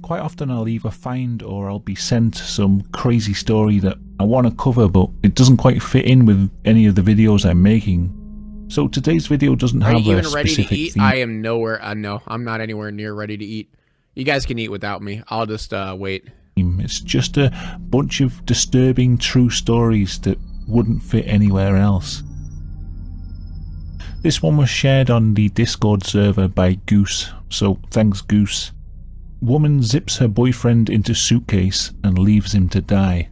Quite often I'll either find or I'll be sent some crazy story that I want to cover, but it doesn't quite fit in with any of the videos I'm making. So today's video doesn't have a specific ready to eat? theme. I am nowhere. No, I'm not anywhere near ready to eat. You guys can eat without me. I'll just wait. It's just a bunch of disturbing true stories that wouldn't fit anywhere else. This one was shared on the Discord server by Goose, so thanks Goose. Woman zips her boyfriend into suitcase and leaves him to die.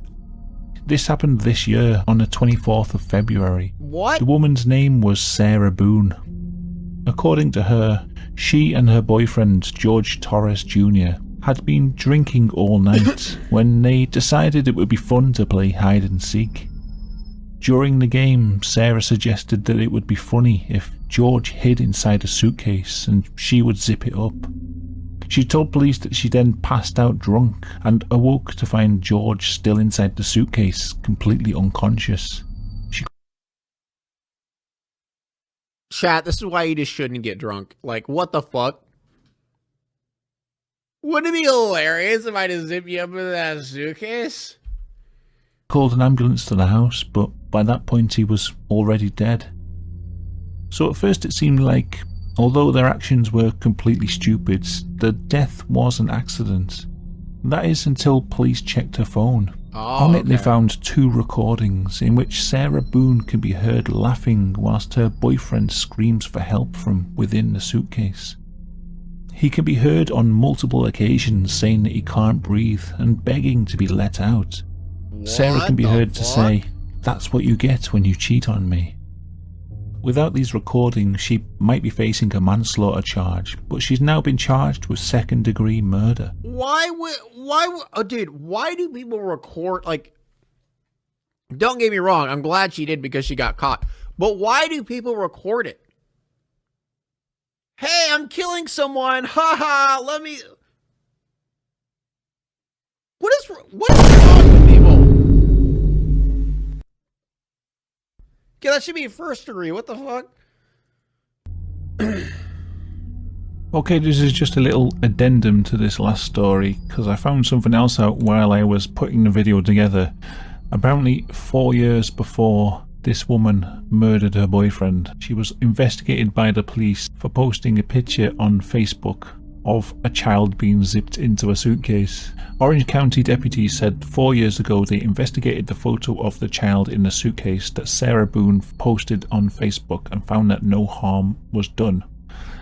This happened this year on the 24th of February. What? The woman's name was Sarah Boone. According to her, she and her boyfriend George Torres Jr. had been drinking all night when they decided it would be fun to play hide and seek. During the game, Sarah suggested that it would be funny if George hid inside a suitcase and she would zip it up. She told police that she then passed out drunk and awoke to find George still inside the suitcase, completely unconscious. Chat, this is why you just shouldn't get drunk. Like, what the fuck? Wouldn't it be hilarious if I just zip you up in that suitcase? Called an ambulance to the house, but by that point he was already dead. So at first it seemed like, although their actions were completely stupid, the death was an accident. That is until police checked her phone. On it they found two recordings in which Sarah Boone can be heard laughing whilst her boyfriend screams for help from within the suitcase. He can be heard on multiple occasions saying that he can't breathe and begging to be let out. Sarah can be heard to say, "That's what you get when you cheat on me." Without these recordings, she might be facing a manslaughter charge, but she's now been charged with second-degree murder. Oh, dude, why do people record, like, don't get me wrong, I'm glad she did because she got caught, but why do people record it? Hey, I'm killing someone, haha, let me... What is wrong with people? Yeah, that should be first degree. What the fuck? Okay, this is just a little addendum to this last story, because I found something else out while I was putting the video together. Apparently 4 years before this woman murdered her boyfriend, she was investigated by the police for posting a picture on Facebook of a child being zipped into a suitcase. Orange County deputies said 4 years ago they investigated the photo of the child in the suitcase that Sarah Boone posted on Facebook and found that no harm was done.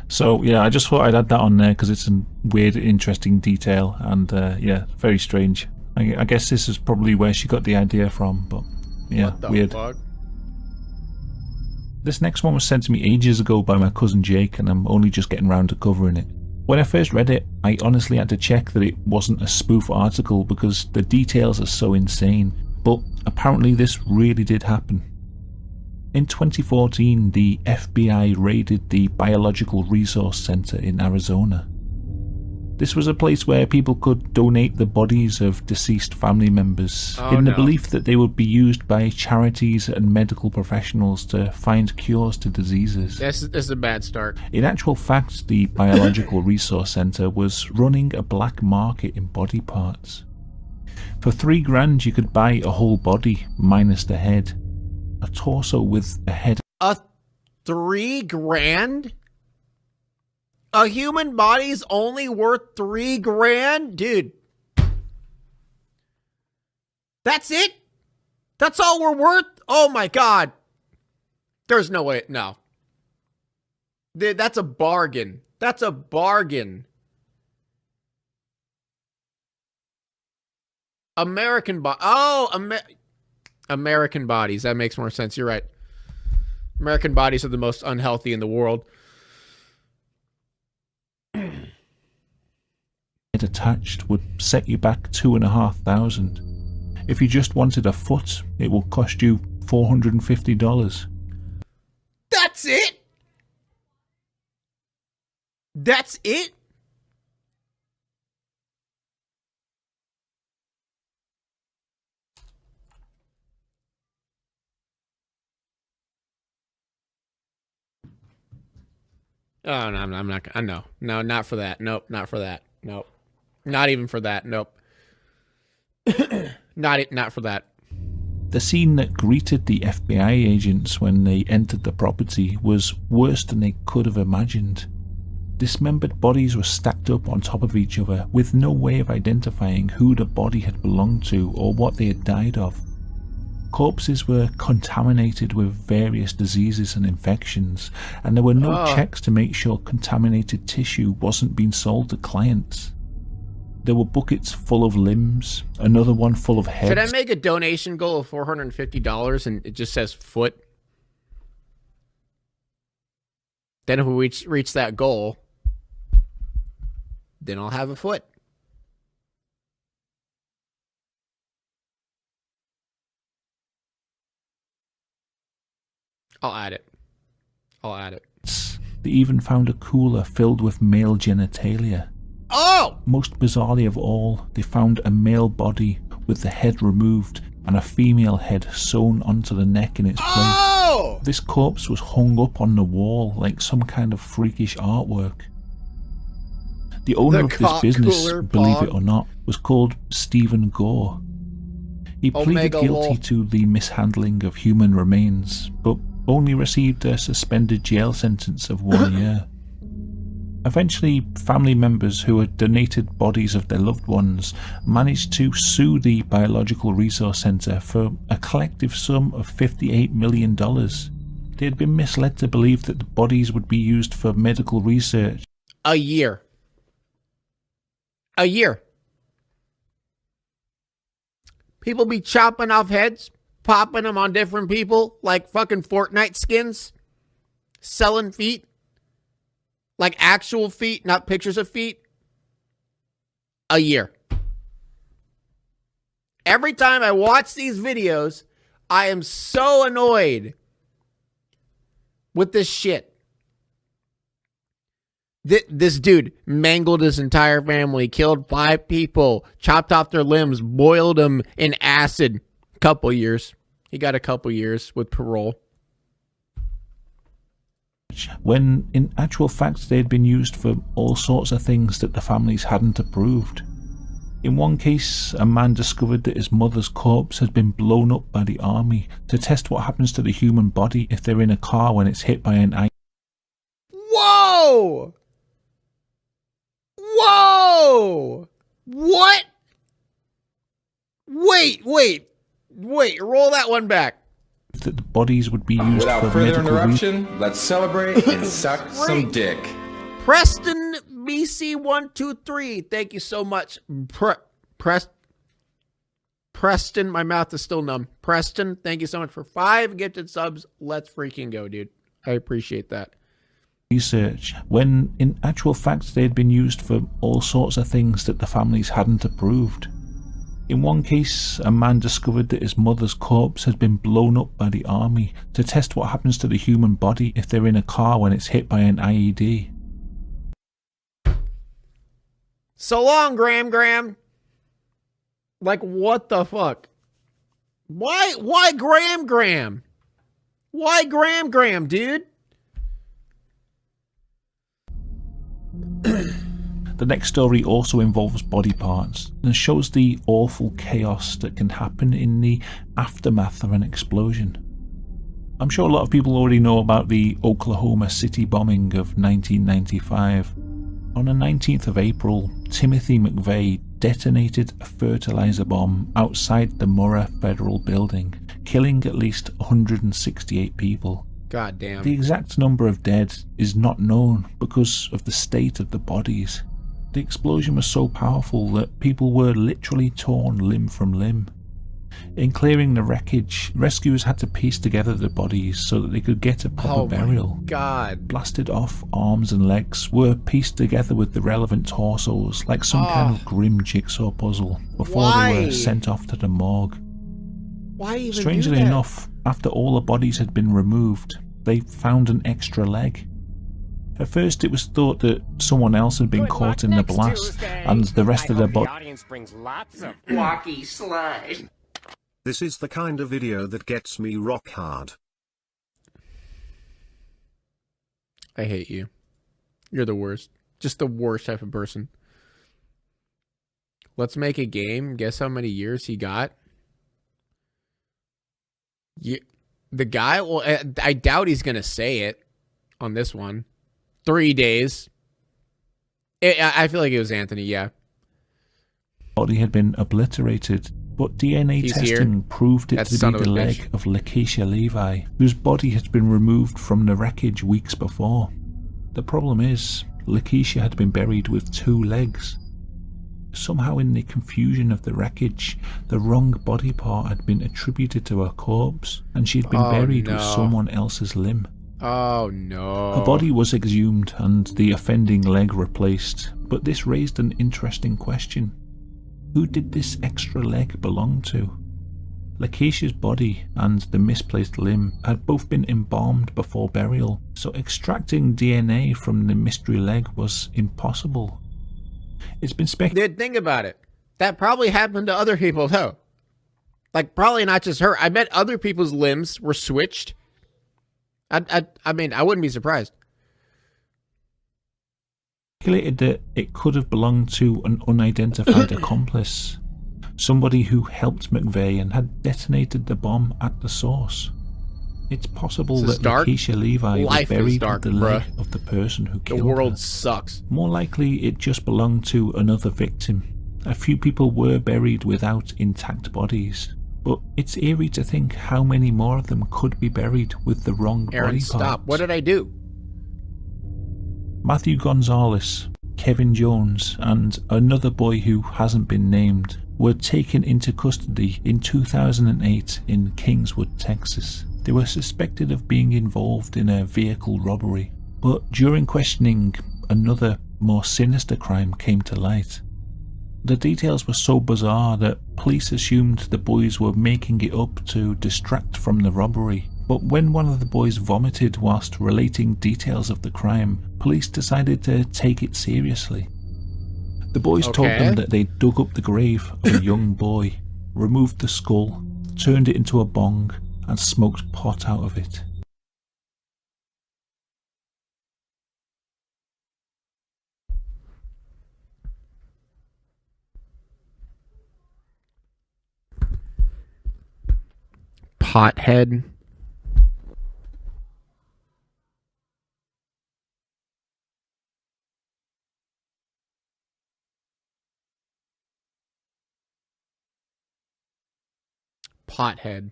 So yeah, I just thought I'd add that on there because it's a weird, interesting detail, and yeah, very strange. I guess this is probably where she got the idea from, but yeah, what the weird. Fuck? This next one was sent to me ages ago by my cousin Jake, and I'm only just getting around to covering it. When I first read it, I honestly had to check that it wasn't a spoof article because the details are so insane, but apparently this really did happen. In 2014, the FBI raided the Biological Resource Center in Arizona. This was a place where people could donate the bodies of deceased family members in the belief that they would be used by charities and medical professionals to find cures to diseases. This is a bad start. In actual fact, the Biological Resource Center was running a black market in body parts. For $3,000 you could buy a whole body minus the head, a torso with a head. $3,000? A human body's only worth $3,000? Dude. That's it? That's all we're worth? Oh my God. There's no way. No. Dude, that's a bargain. That's a bargain. American bodies. That makes more sense. You're right. American bodies are the most unhealthy in the world. Attached would set you back $2,500. If you just wanted a foot, it will cost you $450. That's it? That's it? Oh, no, I'm not. I know. No, not for that. Nope, not for that. Nope. Not even for that. Nope. Not for that. The scene that greeted the FBI agents when they entered the property was worse than they could have imagined. Dismembered bodies were stacked up on top of each other with no way of identifying who the body had belonged to or what they had died of. Corpses were contaminated with various diseases and infections, and there were no checks to make sure contaminated tissue wasn't being sold to clients. There were buckets full of limbs, another one full of heads. Should I make a donation goal of $450 and it just says foot? Then if we reach that goal, then I'll have a foot. I'll add it. They even found a cooler filled with male genitalia. Oh! Most bizarrely of all, they found a male body with the head removed and a female head sewn onto the neck in its place. Oh! This corpse was hung up on the wall like some kind of freakish artwork. The owner of this business, believe it or not, was called Stephen Gore. He pleaded guilty to the mishandling of human remains, but only received a suspended jail sentence of 1 year. Eventually, family members who had donated bodies of their loved ones managed to sue the Biological Resource Center for a collective sum of $58 million. They had been misled to believe that the bodies would be used for medical research. A year. People be chopping off heads, popping them on different people like fucking Fortnite skins, selling feet. Like actual feet, not pictures of feet. A year. Every time I watch these videos, I am so annoyed with this shit. This dude mangled his entire family, killed 5 people, chopped off their limbs, boiled them in acid. Couple years. He got a couple years with parole. When in actual fact they had been used for all sorts of things that the families hadn't approved. In one case, a man discovered that his mother's corpse had been blown up by the army to test what happens to the human body if they're in a car when it's hit by an ice. Whoa! Whoa! What? Wait, roll that one back. That the bodies would be used Without for further medical interruption, let's celebrate and suck some dick. Preston BC123, thank you so much. Preston, my mouth is still numb. Preston, thank you so much for 5 gifted subs. Let's freaking go, dude. I appreciate that. Research, when in actual fact they had been used for all sorts of things that the families hadn't approved. In one case, a man discovered that his mother's corpse had been blown up by the army to test what happens to the human body if they're in a car when it's hit by an IED. So long, Graham. Like, what the fuck? Why Graham? Why Graham, dude? The next story also involves body parts and shows the awful chaos that can happen in the aftermath of an explosion. I'm sure a lot of people already know about the Oklahoma City bombing of 1995. On the 19th of April, Timothy McVeigh detonated a fertilizer bomb outside the Murrah Federal Building, killing at least 168 people. God damn. The exact number of dead is not known because of the state of the bodies. The explosion was so powerful that people were literally torn limb from limb. In clearing the wreckage, rescuers had to piece together the bodies so that they could get a proper burial. God. Blasted off arms and legs were pieced together with the relevant torsos like some kind of grim jigsaw puzzle before they were sent off to the morgue. Why even Strangely do that? enough, after all the bodies had been removed, they found an extra leg. At first it was thought that someone else had been caught in the blast, and the rest of the body. Audience brings lots of Walkie slide. This is the kind of video that gets me rock hard. I hate you. You're the worst. Just the worst type of person. Let's make a game. Guess how many years he got? The guy, well, I doubt he's going to say it on this one. 3 days. I feel like it was Anthony, yeah. Body had been obliterated, but DNA testing proved it to be the leg of Lakeisha Levi, whose body had been removed from the wreckage weeks before. The problem is, Lakeisha had been buried with 2 legs. Somehow in the confusion of the wreckage, the wrong body part had been attributed to her corpse, and she'd been buried with someone else's limb. Oh no. Her body was exhumed and the offending leg replaced, but this raised an interesting question. Who did this extra leg belong to? Lakeisha's body and the misplaced limb had both been embalmed before burial, so extracting DNA from the mystery leg was impossible. It's been speculated. Think about it. That probably happened to other people too. Like, probably not just her. I bet other people's limbs were switched. I mean, I wouldn't be surprised. Speculated that it could have belonged to an unidentified accomplice, somebody who helped McVeigh and had detonated the bomb at the source. It's possible that Lakeisha Levi was buried with the leg of the person who killed her. The world sucks. More likely, it just belonged to another victim. A few people were buried without intact bodies, but it's eerie to think how many more of them could be buried with the wrong body parts. Stop. What did I do? Matthew Gonzalez, Kevin Jones, and another boy who hasn't been named were taken into custody in 2008 in Kingswood, Texas. They were suspected of being involved in a vehicle robbery, but during questioning, another, more sinister crime came to light. The details were so bizarre that police assumed the boys were making it up to distract from the robbery, but when one of the boys vomited whilst relating details of the crime, police decided to take it seriously. The boys told them that they dug up the grave of a young boy, removed the skull, turned it into a bong, and smoked pot out of it. Pothead. Pothead.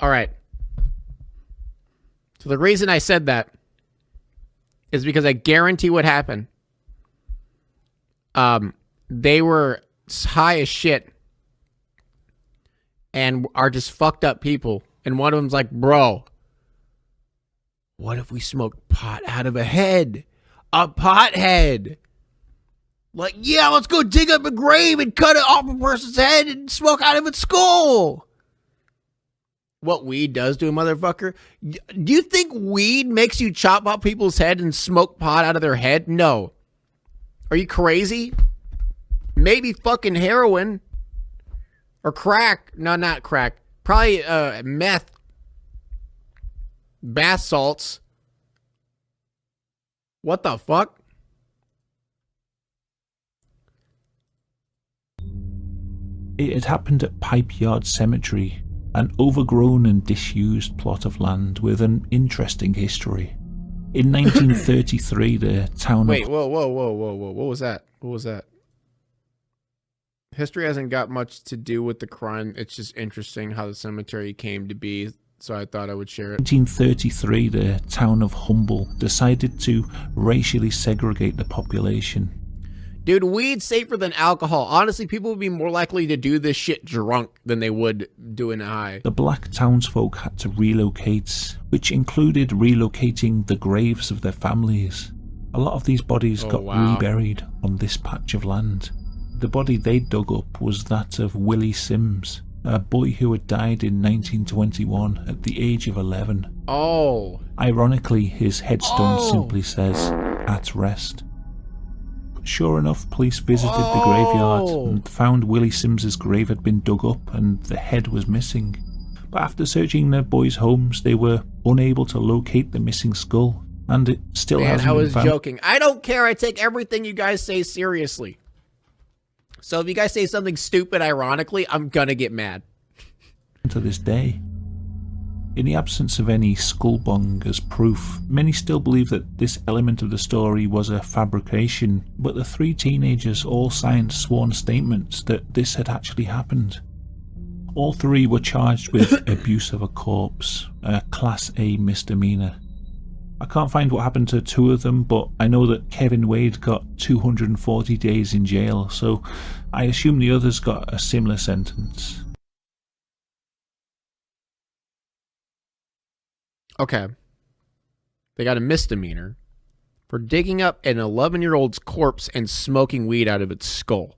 All right. So the reason I said that is because I guarantee what happened. They were high as shit and are just fucked up people. And one of them's like, bro, what if we smoked pot out of a head? A pothead. Like, yeah, let's go dig up a grave and cut it off a person's head and smoke out of its skull. What weed does to a motherfucker. Do you think weed makes you chop off people's head and smoke pot out of their head? No. Are you crazy? Maybe fucking heroin. Or crack. No, not crack. Probably meth. Bath salts. What the fuck? It had happened at Pipe Yard Cemetery, an overgrown and disused plot of land with an interesting history. In 1933, the town Wait, whoa. What was that? What was that? History hasn't got much to do with the crime. It's just interesting how the cemetery came to be, so I thought I would share it. 1933, the town of Humble decided to racially segregate the population. Dude, weed's safer than alcohol. Honestly, people would be more likely to do this shit drunk than they would doing it high. The black townsfolk had to relocate, which included relocating the graves of their families. A lot of these bodies got reburied on this patch of land. The body they dug up was that of Willie Sims, a boy who had died in 1921 at the age of 11. Oh. Ironically, his headstone simply says, "At rest." Sure enough, police visited the graveyard and found Willie Sims's grave had been dug up and the head was missing. But after searching the boys' homes, they were unable to locate the missing skull, and it still Man, hasn't I been was found. joking. I don't care. I take everything you guys say seriously. So if you guys say something stupid ironically, I'm gonna get mad. To this day. In the absence of any skull bung as proof, many still believe that this element of the story was a fabrication, but the three teenagers all signed sworn statements that this had actually happened. All three were charged with abuse of a corpse, a Class A misdemeanor. I can't find what happened to two of them, but I know that Kevin Wade got 240 days in jail, so I assume the others got a similar sentence. Okay. They got a misdemeanor for digging up an 11-year-old's corpse and smoking weed out of its skull.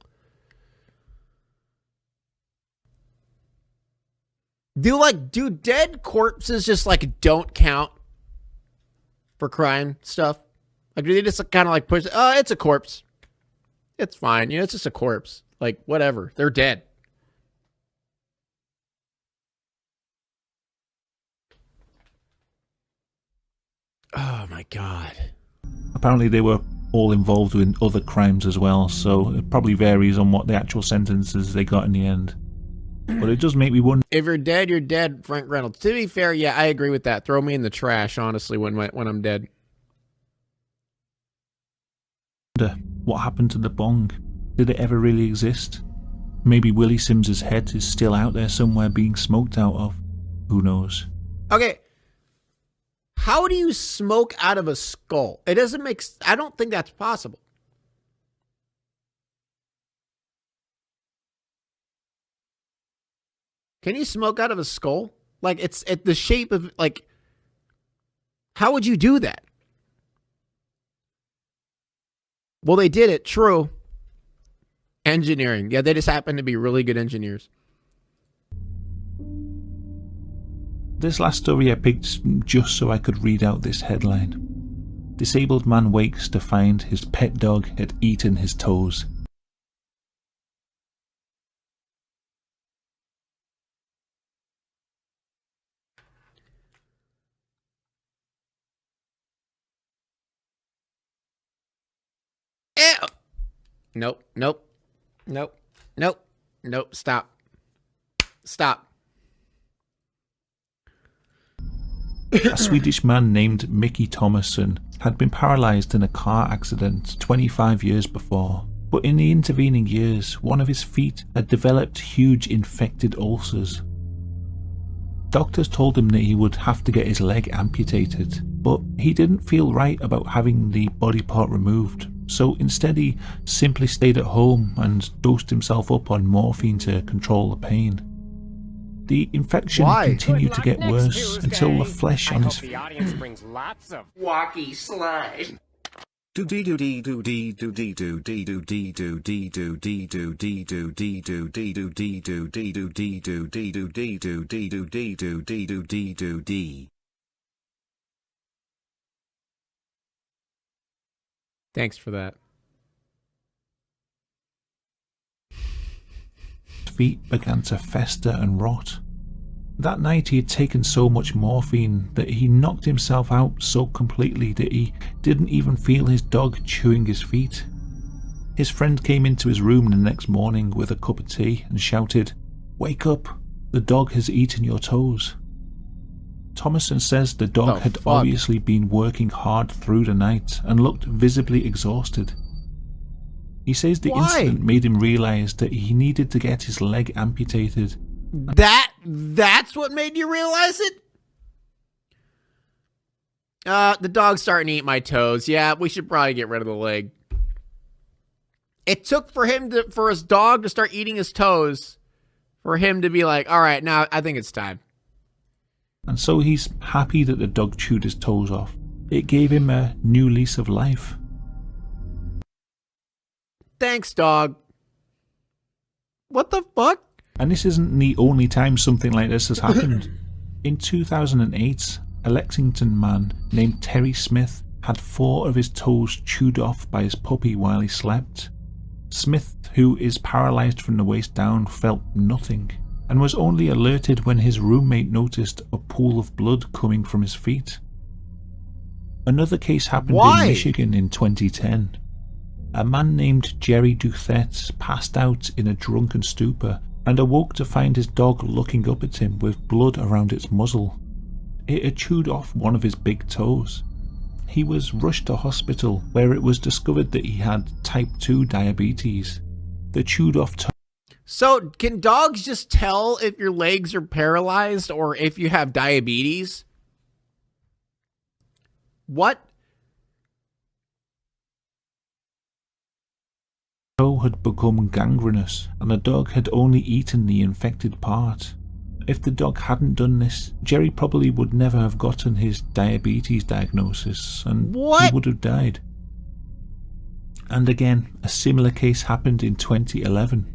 Do dead corpses just like don't count for crime stuff? Like do they just kind of like push, oh, it's a corpse. It's fine. You know, it's just a corpse. Like whatever. They're dead. Oh my God. Apparently they were all involved in other crimes as well, so it probably varies on what the actual sentences they got in the end. But it does make me wonder If you're dead, you're dead, Frank Reynolds. To be fair, yeah, I agree with that. Throw me in the trash, honestly, when I'm dead. what happened to the bong. Did it ever really exist? Maybe Willie Sims's head is still out there somewhere being smoked out of. Who knows? Okay. How do you smoke out of a skull? It doesn't make... I don't think that's possible. Can you smoke out of a skull? Like, it's at the shape of, like... How would you do that? Well, they did it. True. Engineering. Yeah, they just happen to be really good engineers. This last story I picked just so I could read out this headline. Disabled man wakes to find his pet dog had eaten his toes. Ew. Nope. Nope. Nope. Nope. Nope. Stop. Stop. A Swedish man named Mickey Thomasson had been paralysed in a car accident 25 years before, but in the intervening years, one of his feet had developed huge infected ulcers. Doctors told him that he would have to get his leg amputated, but he didn't feel right about having the body part removed, so instead he simply stayed at home and dosed himself up on morphine to control the pain. The infection continued to get worse until the flesh on his feet. The audience brings lots of walkie slide. Thanks for that. Feet began to fester and rot. That night he had taken so much morphine that he knocked himself out so completely that he didn't even feel his dog chewing his feet. His friend came into his room the next morning with a cup of tea and shouted, "Wake up, the dog has eaten your toes." Thomason says the dog had obviously been working hard through the night and looked visibly exhausted. He says the incident made him realise that he needed to get his leg amputated. That's what made you realize it? The dog's starting to eat my toes. Yeah, we should probably get rid of the leg. It took for his dog to start eating his toes for him to be like, all right, now I think it's time. And so he's happy that the dog chewed his toes off. It gave him a new lease of life. Thanks, dog. What the fuck? And this isn't the only time something like this has happened. In 2008, a Lexington man named Terry Smith had 4 of his toes chewed off by his puppy while he slept. Smith, who is paralysed from the waist down, felt nothing. and was only alerted when his roommate noticed a pool of blood coming from his feet. Another case happened in Michigan in 2010. A man named Jerry Duthette passed out in a drunken stupor and awoke to find his dog looking up at him with blood around its muzzle. It had chewed off one of his big toes. He was rushed to hospital where it was discovered that he had type 2 diabetes. The chewed off toe. So, can dogs just tell if your legs are paralyzed or if you have diabetes? What? Toe had become gangrenous and the dog had only eaten the infected part. If the dog hadn't done this, Jerry probably would never have gotten his diabetes diagnosis and he would have died. And again, a similar case happened in 2011.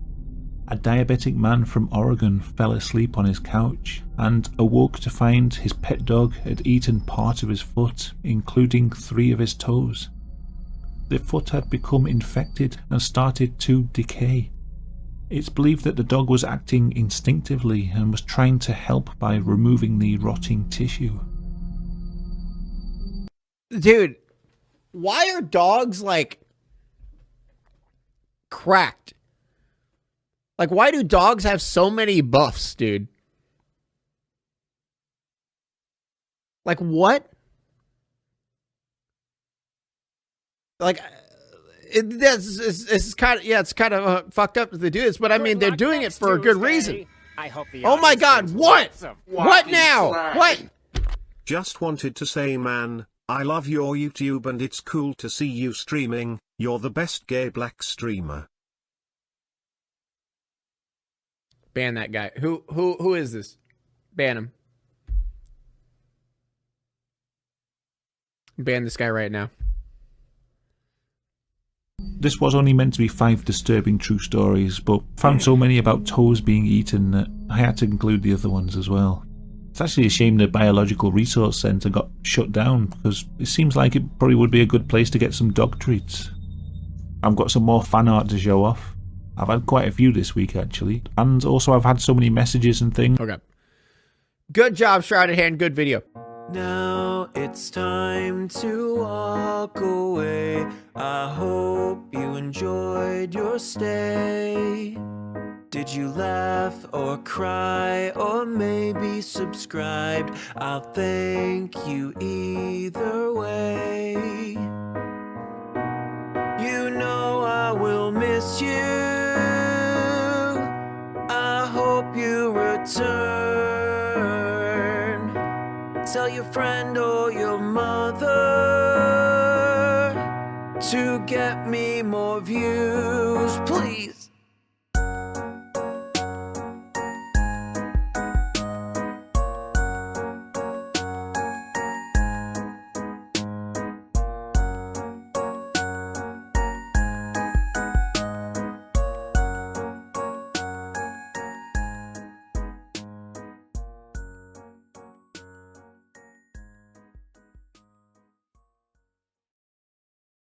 A diabetic man from Oregon fell asleep on his couch and awoke to find his pet dog had eaten part of his foot, including 3 of his toes. The foot had become infected and started to decay. It's believed that the dog was acting instinctively and was trying to help by removing the rotting tissue. Dude, why are dogs like cracked? Like, why do dogs have so many buffs, dude? Like, what? Like, it's kind of, it's kind of fucked up that they do this, but I mean, they're doing it for a good reason. Oh my God, what? What now? What? Just wanted to say, man, I love your YouTube and it's cool to see you streaming. You're the best gay black streamer. Ban that guy. Who is this? Ban him. Ban this guy right now. This was only meant to be 5 disturbing true stories, but found so many about toes being eaten that I had to include the other ones as well. It's actually a shame the Biological Resource Centre got shut down, because it seems like it probably would be a good place to get some dog treats. I've got some more fan art to show off. I've had quite a few this week actually, and also I've had so many messages and things. Okay. Good job, Shrouded Hand. Good video. Now it's time to walk away. I hope you enjoyed your stay. Did you laugh or cry or maybe subscribed? I'll thank you either way. You know I will miss you. I hope you return. Tell your friend or your mother to get me more views, please.